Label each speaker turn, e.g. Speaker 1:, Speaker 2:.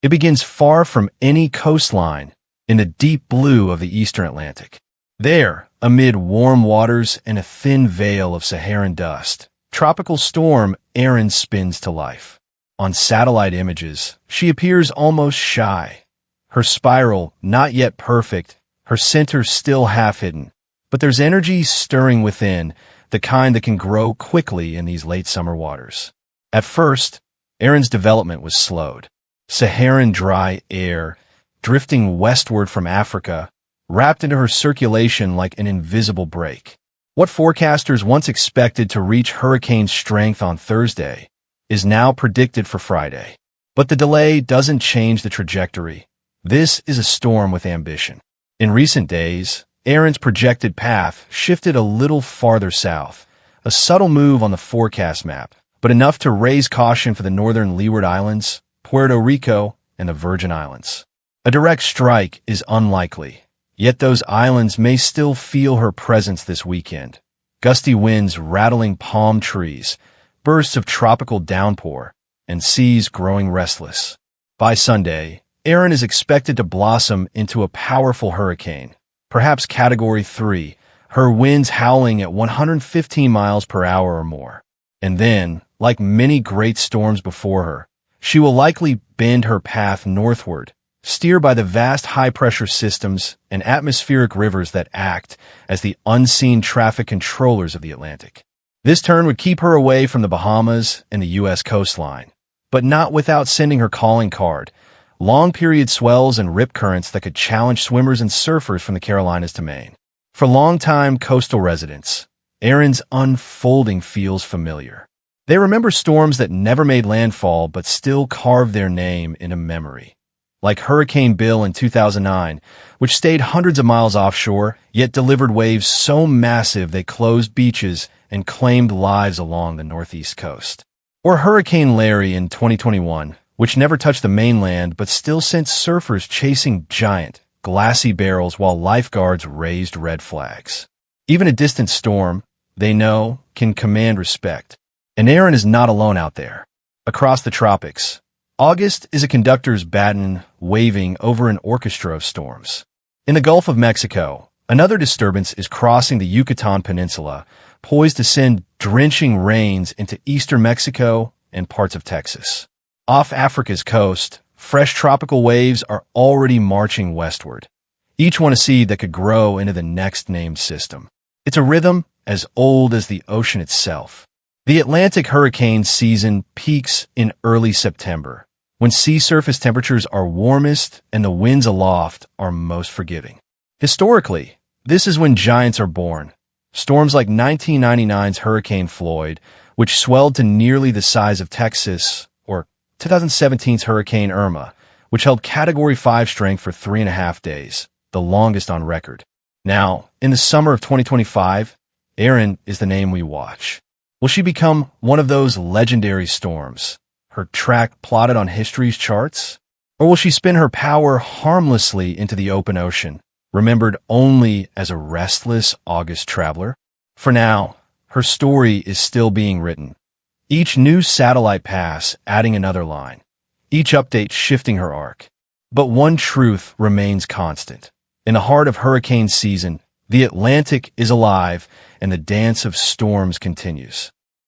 Speaker 1: It begins far from any coastline in the deep blue of the eastern Atlantic. There, amid warm waters and a thin veil of Saharan dust, tropical storm Erin spins to life. On satellite images, she appears almost shy. Her spiral, not yet perfect, her center still half hidden. But there's energy stirring within, the kind that can grow quickly in these late summer waters. At first, Erin's development was slowed. Saharan dry air, drifting westward from Africa, wrapped into her circulation like an invisible break. What forecasters once expected to reach hurricane strength on Thursday is now predicted for Friday. But the delay doesn't change the trajectory. This is a storm with ambition. In recent days, Erin's projected path shifted a little farther south, a subtle move on the forecast map, but enough to raise caution for the northern Leeward Islands, Puerto Rico, and the Virgin Islands. A direct strike is unlikely, yet those islands may still feel her presence this weekend. Gusty winds rattling palm trees, bursts of tropical downpour, and seas growing restless. By Sunday, Erin is expected to blossom into a powerful hurricane, perhaps Category 3, her winds howling at 115 miles per hour or more. And then, like many great storms before her, she will likely bend her path northward, steered by the vast high-pressure systems and atmospheric rivers that act as the unseen traffic controllers of the Atlantic. This turn would keep her away from the Bahamas and the U.S. coastline, but not without sending her calling card: long-period swells and rip currents that could challenge swimmers and surfers from the Carolinas to Maine. For longtime coastal residents, Erin's unfolding feels familiar. They remember storms that never made landfall but still carved their name into memory. Like Hurricane Bill in 2009, which stayed hundreds of miles offshore, yet delivered waves so massive they closed beaches and claimed lives along the northeast coast. Or Hurricane Larry in 2021, which never touched the mainland but still sent surfers chasing giant, glassy barrels while lifeguards raised red flags. Even a distant storm, they know, can command respect. And Erin is not alone out there. Across the tropics, August is a conductor's baton waving over an orchestra of storms. In the Gulf of Mexico, another disturbance is crossing the Yucatan Peninsula, poised to send drenching rains into eastern Mexico and parts of Texas. Off Africa's coast, fresh tropical waves are already marching westward, each one a seed that could grow into the next named system. It's a rhythm as old as the ocean itself. The Atlantic hurricane season peaks in early September, when sea surface temperatures are warmest and the winds aloft are most forgiving. Historically, this is when giants are born. Storms like 1999's Hurricane Floyd, which swelled to nearly the size of Texas, or 2017's Hurricane Irma, which held Category 5 strength for 3.5 days, the longest on record. Now, in the summer of 2025, Erin is the name we watch. Will she become one of those legendary storms, her track plotted on history's charts? Or will she spin her power harmlessly into the open ocean, remembered only as a restless August traveler? For now, her story is still being written. Each new satellite pass adding another line, each update shifting her arc. But one truth remains constant. In the heart of hurricane season, the Atlantic is alive and the dance of storms continues.